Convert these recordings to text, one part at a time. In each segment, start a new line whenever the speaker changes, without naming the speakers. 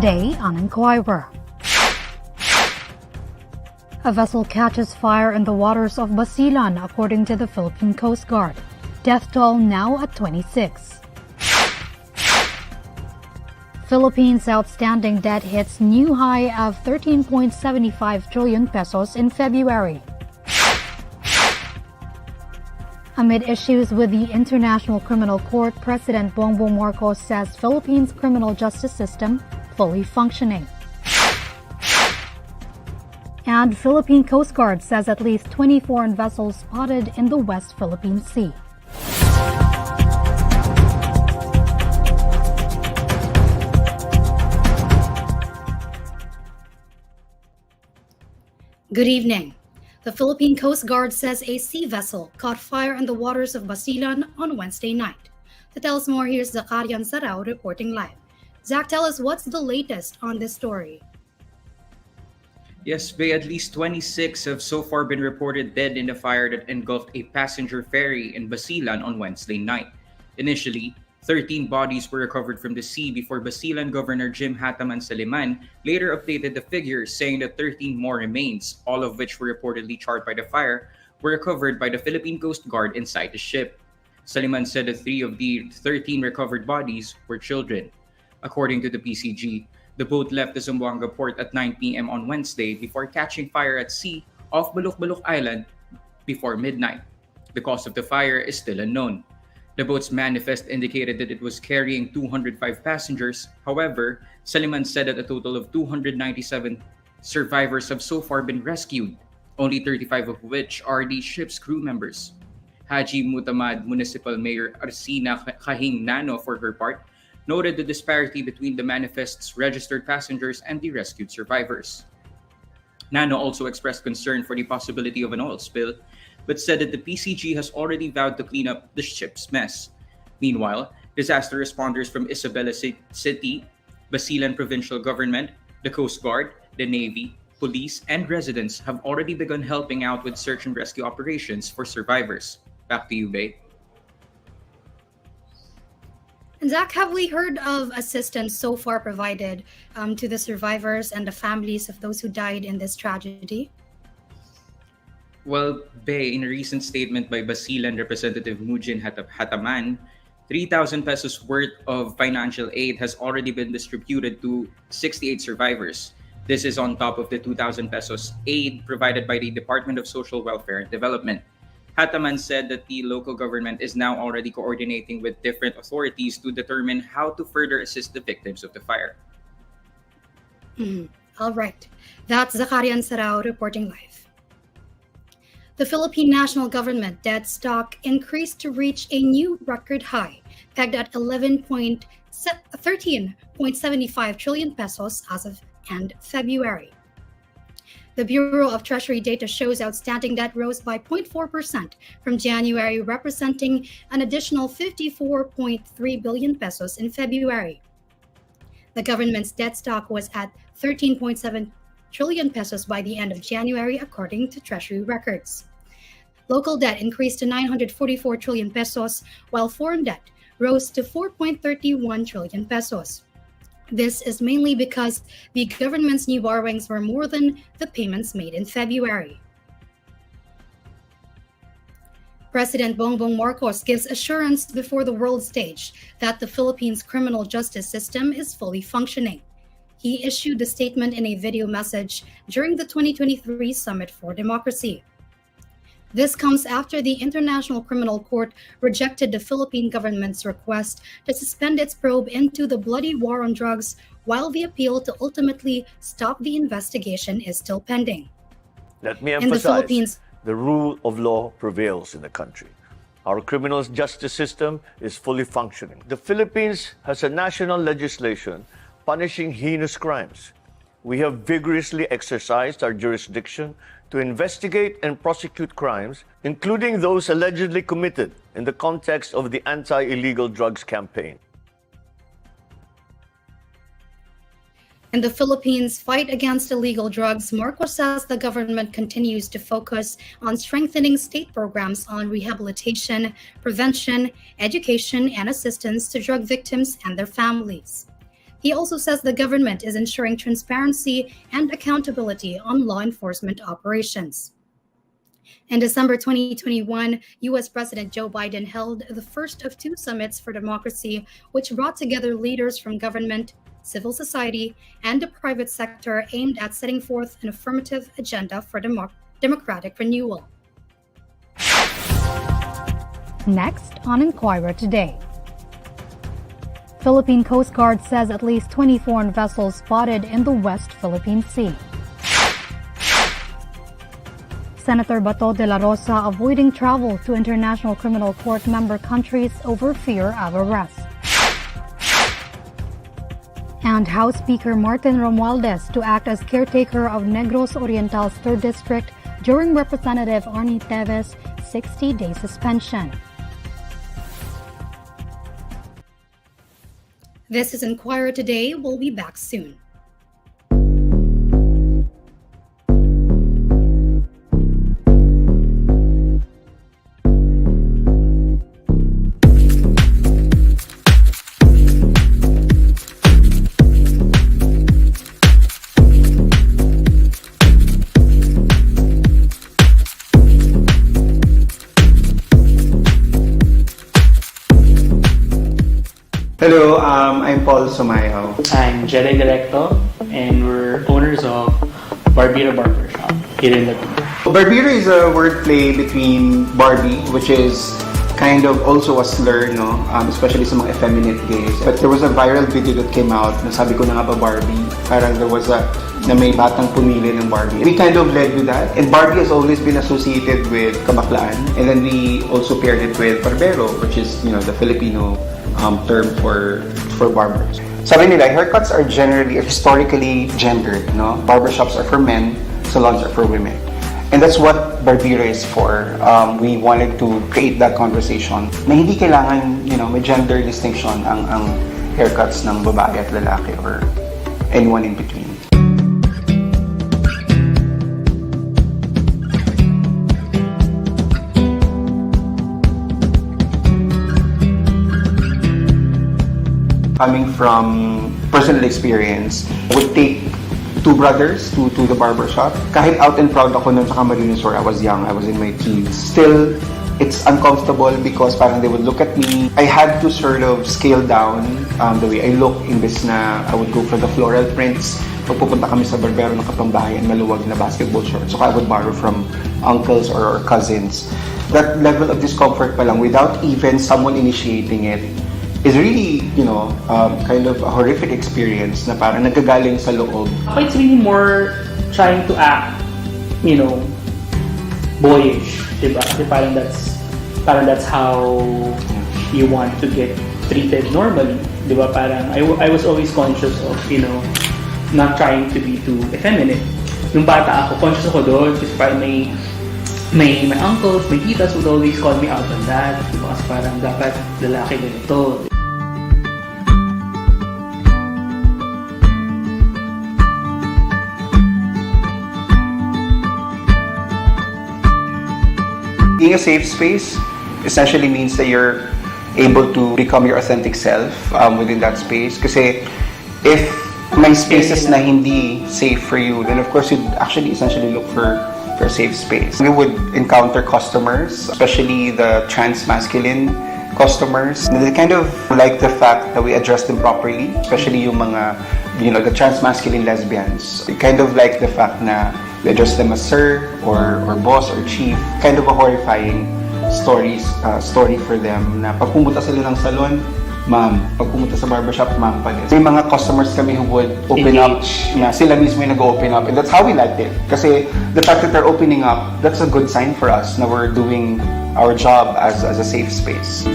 Today on Inquirer. A vessel catches fire in the waters of Basilan, according to the Philippine Coast Guard. Death toll now at 26. Philippines' outstanding debt hits new high of 13.75 trillion pesos in February. Amid issues with the International Criminal Court, President Bongbong Marcos says Philippines' criminal justice system fully functioning. And Philippine Coast Guard says at least 20 foreign vessels spotted in the West Philippine Sea. Good evening. The Philippine Coast Guard says a sea vessel caught fire in the waters of Basilan on Wednesday night. To tell us more, here's Zakarian Sarao reporting live. Zach, tell us what's the latest on this story.
Yes, Bay, at least 26 have so far been reported dead in the fire that engulfed a passenger ferry in Basilan on Wednesday night. Initially, 13 bodies were recovered from the sea before Basilan Governor Jim Hataman Saliman later updated the figures, saying that 13 more remains, all of which were reportedly charred by the fire, were recovered by the Philippine Coast Guard inside the ship. Saliman said that 3 of the 13 recovered bodies were children. According to the PCG, the boat left the Zamboanga port at 9 p.m. on Wednesday before catching fire at sea off Baluk-Baluk Island before midnight. The cause of the fire is still unknown. The boat's manifest indicated that it was carrying 205 passengers. However, Saliman said that a total of 297 survivors have so far been rescued, only 35 of which are the ship's crew members. Haji Mutamad Municipal Mayor Arsina Kahing Nano, for her part, noted the disparity between the manifest's registered passengers and the rescued survivors. Nano also expressed concern for the possibility of an oil spill, but said that the PCG has already vowed to clean up the ship's mess. Meanwhile, disaster responders from Isabela City, Basilan Provincial Government, the Coast Guard, the Navy, police, and residents have already begun helping out with search and rescue operations for survivors. Back to you, Bay.
And Zach, have we heard of assistance so far provided to the survivors and the families of those who died in this tragedy?
Well, Bay, in a recent statement by Basilan Representative Mujin Hataman, 3,000 pesos worth of financial aid has already been distributed to 68 survivors. This is on top of the 2,000 pesos aid provided by the Department of Social Welfare and Development. Hataman said that the local government is now already coordinating with different authorities to determine how to further assist the victims of the fire.
All right. That's Zakarian Sarao reporting live. The Philippine national government debt stock increased to reach a new record high, pegged at 13.75 trillion pesos as of end February. The Bureau of Treasury data shows outstanding debt rose by 0.4% from January, representing an additional 54.3 billion pesos in February. The government's debt stock was at 13.7 trillion pesos by the end of January, according to Treasury records. Local debt increased to 944 trillion pesos, while foreign debt rose to 4.31 trillion pesos. This is mainly because the government's new borrowings were more than the payments made in February. President Bongbong Marcos gives assurance before the world stage that the Philippines' criminal justice system is fully functioning. He issued the statement in a video message during the 2023 Summit for Democracy. This comes after the International Criminal Court rejected the Philippine government's request to suspend its probe into the bloody war on drugs, while the appeal to ultimately stop the investigation is still pending.
Let me emphasize, the rule of law prevails in the country. Our criminal justice system is fully functioning. The Philippines has a national legislation punishing heinous crimes. We have vigorously exercised our jurisdiction to investigate and prosecute crimes, including those allegedly committed in the context of the anti-illegal drugs campaign.
In the Philippines' fight against illegal drugs, Marcos says the government continues to focus on strengthening state programs on rehabilitation, prevention, education, and assistance to drug victims and their families. He also says the government is ensuring transparency and accountability on law enforcement operations. In December 2021, U.S. President Joe Biden held the first of 2 summits for democracy, which brought together leaders from government, civil society, and the private sector aimed at setting forth an affirmative agenda for democratic renewal.
Next on Inquirer Today. Philippine Coast Guard says at least 20 foreign vessels spotted in the West Philippine Sea. Senator Bato Dela Rosa avoiding travel to International Criminal Court member countries over fear of arrest. And House Speaker Martin Romualdez to act as caretaker of Negros Oriental's 3rd District during Representative Arnie Teves' 60-day suspension.
This is Inquirer Today. We'll be back soon.
Hello, I'm Paul Sumayaw.
I'm Jedi Directo, and we're owners of Barbira Barbershop here in Laguna.
Barbira is a wordplay between Barbie, which is kind of also a slur, no? Especially sa mga effeminate gays. But there was a viral video that came out na sabi ko na nga ba Barbie? Parang there was a na may batang pumili ng Barbie. We kind of led with that. And Barbie has always been associated with kabaklaan. And then we also paired it with barbero, which is, the Filipino term for barbers. Sabi nila, haircuts are generally historically gendered, no? Barbershops are for men, salons are for women. And that's what Barbira is for. We wanted to create that conversation na hindi kailangan, may gender distinction ang haircuts ng babae at lalaki or anyone in between. Coming from personal experience, I would take 2 brothers to the barbershop. Kahit out and proud ako nun sa Camarines where I was young, I was in my teens. Still, it's uncomfortable because parang they would look at me. I had to sort of scale down the way I look imbes na I would go for the floral prints. Pag pupunta kami sa barbero ng kapambahay and maluwag na basketball shorts. So I would borrow from uncles or cousins. That level of discomfort pa lang without even someone initiating it is really, kind of a horrific experience na parang nagagaling sa loob.
It's really more trying to act, boyish, diba? Parang that's how you want to get treated normally, diba? Parang I was always conscious of, not trying to be too effeminate. Nung bata ako, conscious ako doon kasi parang may uncles, may titas would always call me out on that, diba? Kasi parang dapat lalaki ganito.
Being a safe space essentially means that you're able to become your authentic self within that space. Kasi if may spaces na hindi safe for you, then of course you'd actually essentially look for a safe space. We would encounter customers, especially the trans-masculine customers. They kind of like the fact that we address them properly, especially yung mga, the trans-masculine lesbians. They kind of like the fact na we address them as sir or boss or chief. Kind of a horrifying story for them na pag pumunta sila ng salon, ma'am. Pag pumunta sa barbershop, ma'am pa din. May mga customers kami who would open up na sila mismo yung nag-open up. And that's how we liked it. Kasi the fact that they're opening up, that's a good sign for us na we're doing our job as a safe space.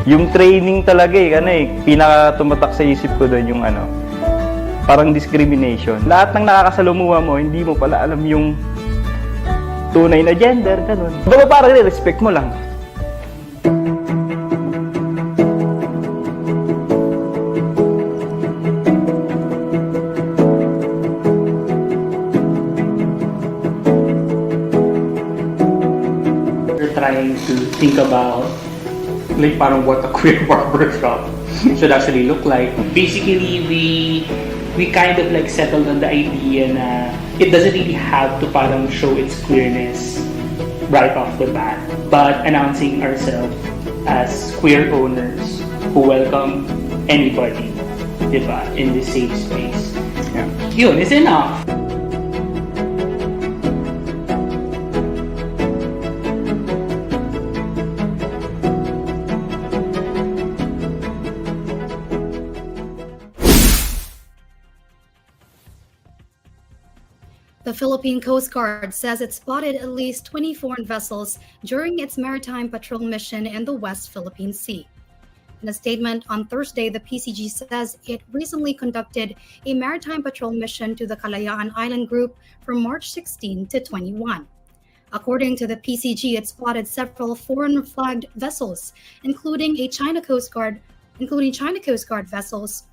Yung training talaga pinaka tumatak sa isip ko doon yung parang discrimination. Lahat ng nakakasalamuha mo, hindi mo pala alam yung tunay na gender, ganun. Baga parang respect mo lang.
think about like parang what a queer barbershop should actually look like. Basically, we kind of like settled on the idea na it doesn't really have to parang show its queerness right off the bat, but announcing ourselves as queer owners who welcome anybody, diba, in this safe space. Yeah. Yun is enough.
The Philippine Coast Guard says it spotted at least 20 foreign vessels during its maritime patrol mission in the West Philippine Sea. In a statement on Thursday, the PCG says it recently conducted a maritime patrol mission to the Kalayaan Island Group from March 16 to 21. According to the PCG, it spotted several foreign-flagged vessels, including China Coast Guard vessels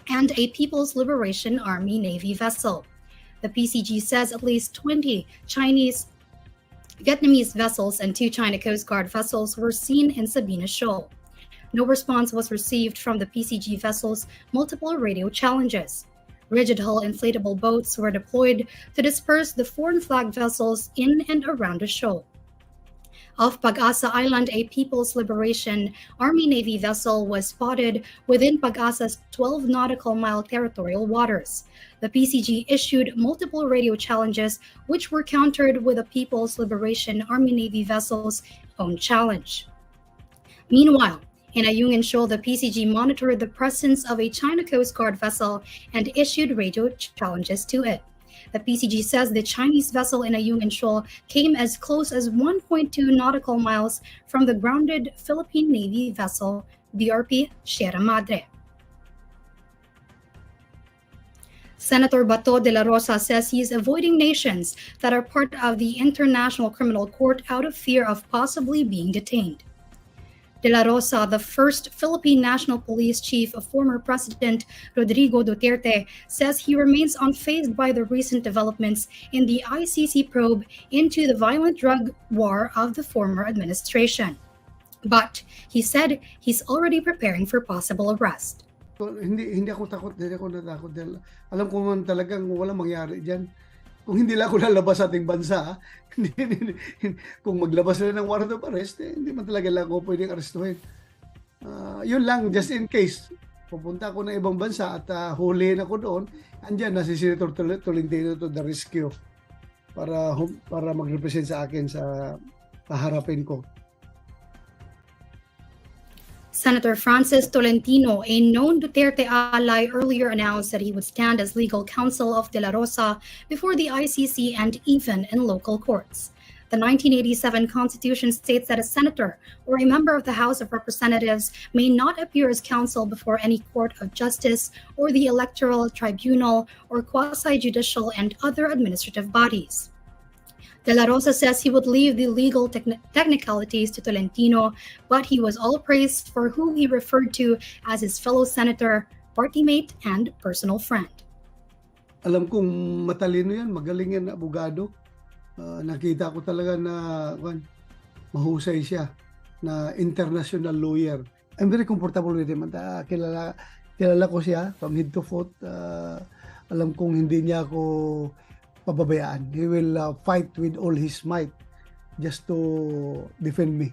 and a People's Liberation Army Navy vessel. The PCG says at least 20 Chinese, Vietnamese vessels and 2 China Coast Guard vessels were seen in Sabina Shoal. No response was received from the PCG vessels' multiple radio challenges. Rigid hull inflatable boats were deployed to disperse the foreign flag vessels in and around the shoal. Off Pag-asa Island, a People's Liberation Army Navy vessel was spotted within Pag-asa's 12 nautical mile territorial waters. The PCG issued multiple radio challenges, which were countered with the People's Liberation Army Navy vessel's own challenge. Meanwhile, in Ayungin Shoal, the PCG monitored the presence of a China Coast Guard vessel and issued radio challenges to it. The PCG says the Chinese vessel in Ayungin Shoal came as close as 1.2 nautical miles from the grounded Philippine Navy vessel BRP Sierra Madre. Senator Bato Dela Rosa says he is avoiding nations that are part of the International Criminal Court out of fear of possibly being detained. De La Rosa, the first Philippine National Police Chief of former President Rodrigo Duterte, says he remains unfazed by the recent developments in the ICC probe into the violent drug war of the former administration. But he said he's already preparing for possible arrest.
Hindi ako natakot dahil alam ko man talagang walang mangyari diyan. Kung hindi lang ako lalabas sa ating bansa, kung maglabas na ng warrant of arrest, hindi man talaga lang ako pwedeng arestuhin. Yun lang, just in case. Pupunta ako ng ibang bansa at huliin ako doon, andyan na si Senator Tolentino to the rescue para mag-represent sa akin sa haharapin ko.
Senator Francis Tolentino, a known Duterte ally, earlier announced that he would stand as legal counsel of De La Rosa before the ICC and even in local courts. The 1987 Constitution states that a senator or a member of the House of Representatives may not appear as counsel before any court of justice or the electoral tribunal or quasi-judicial and other administrative bodies. De La Rosa says he would leave the legal technicalities to Tolentino, but he was all praised for who he referred to as his fellow senator, party mate, and personal friend.
Alam kong matalino yan, magaling yan na abogado. Nakita ko talaga na mahusay siya, na international lawyer. I'm very comfortable with him. Kilala ko siya from head to foot. Alam kong hindi niya ako pababayaan. He will fight with all his might just to defend me.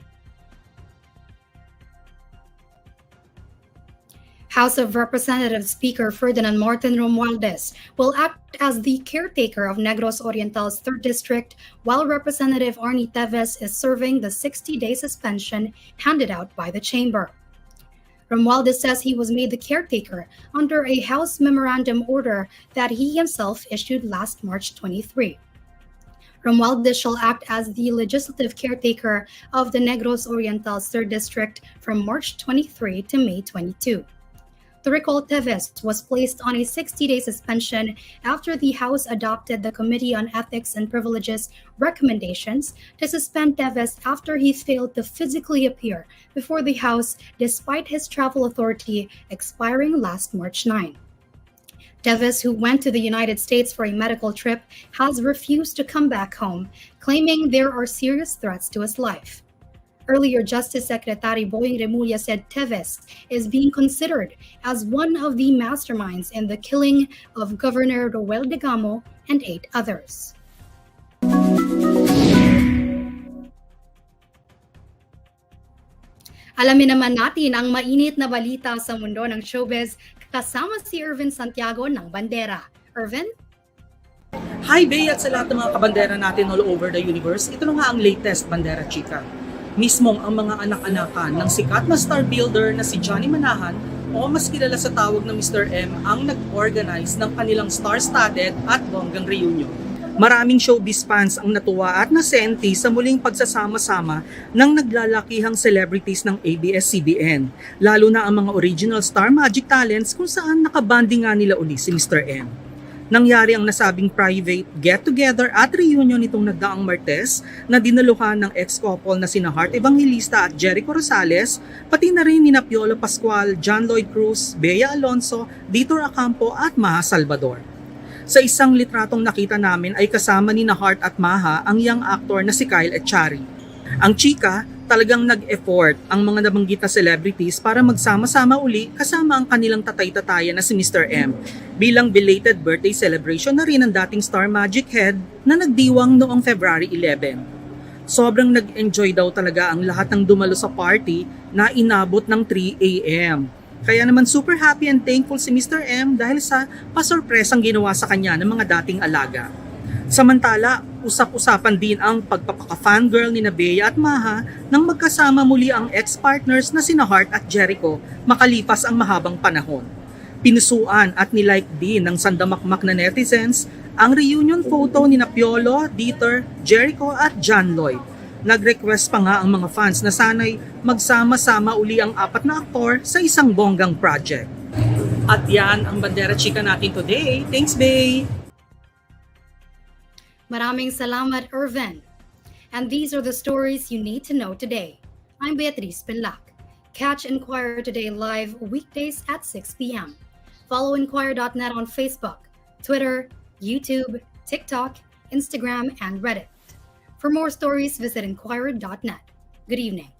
House of Representatives Speaker Ferdinand Martin Romualdez will act as the caretaker of Negros Oriental's 3rd District, while Representative Arnie Teves is serving the 60-day suspension handed out by the chamber. Romualdez says he was made the caretaker under a House memorandum order that he himself issued last March 23. Romualdez shall act as the legislative caretaker of the Negros Oriental's 3rd District from March 23 to May 22. To recall, Teves was placed on a 60-day suspension after the House adopted the Committee on Ethics and Privileges recommendations to suspend Teves after he failed to physically appear before the House despite his travel authority expiring last March 9. Teves, who went to the United States for a medical trip, has refused to come back home, claiming there are serious threats to his life. Earlier, Justice Secretary Boying Remulla said Teves is being considered as one of the masterminds in the killing of Governor Romualdez and 8 others. Alamin naman natin ang mainit na balita sa mundo ng showbiz kasama si Irvin Santiago ng Bandera. Irvin?
Hi, Bey, at sa lahat ng mga kabandera natin all over the universe, ito na nga ang latest Bandera Chika. Mismong ang mga anak-anakan ng sikat na star builder na si Johnny Manahan o mas kilala sa tawag na Mr. M ang nag-organize ng kanilang star-studded at bonggang reunion. Maraming showbiz fans ang natuwa at nasenti sa muling pagsasama-sama ng naglalakihang celebrities ng ABS-CBN, lalo na ang mga original Star Magic Talents kung saan nakabanding nga nila uli si Mr. M. Nangyari ang nasabing private get-together at reunion nitong nagdaang Martes na dinaluhan ng ex-couple na sina Heart Evangelista at Jericho Rosales, pati na rin nina Piolo Pascual, John Lloyd Cruz, Bea Alonso, Dito Acampo at Maha Salvador. Sa isang litratong nakita namin ay kasama ni Heart at Maha ang young actor na si Kyle Echari. Ang chika, talagang nag-effort ang mga nabanggit na celebrities para magsama-sama uli kasama ang kanilang tatay-tatayan na si Mr. M bilang belated birthday celebration na rin ng dating Star Magic head na nagdiwang noong February 11. Sobrang nag-enjoy daw talaga ang lahat ng dumalo sa party na inabot ng 3 a.m. Kaya naman super happy and thankful si Mr. M dahil sa pasurpresang ginawa sa kanya ng mga dating alaga. Samantala, usap-usapan din ang pagpapaka-fangirl ni Bea at Maha nang magkasama muli ang ex-partners na sina Heart at Jericho makalipas ang mahabang panahon. Pinusuan at nilike din ng sandamakmak na netizens ang reunion photo ni Piolo, Dieter, Jericho at John Lloyd. Nag-request pa nga ang mga fans na sana'y magsama-sama uli ang 4 na aktor sa isang bonggang project. At yan ang Bandera Chika natin today. Thanks, Bay!
Maraming salamat, Irvin. And these are the stories you need to know today. I'm Beatriz Pinlac. Catch Inquirer Today live weekdays at 6 p.m. Follow INQUIRER.net on Facebook, Twitter, YouTube, TikTok, Instagram, and Reddit. For more stories, visit INQUIRER.net. Good evening.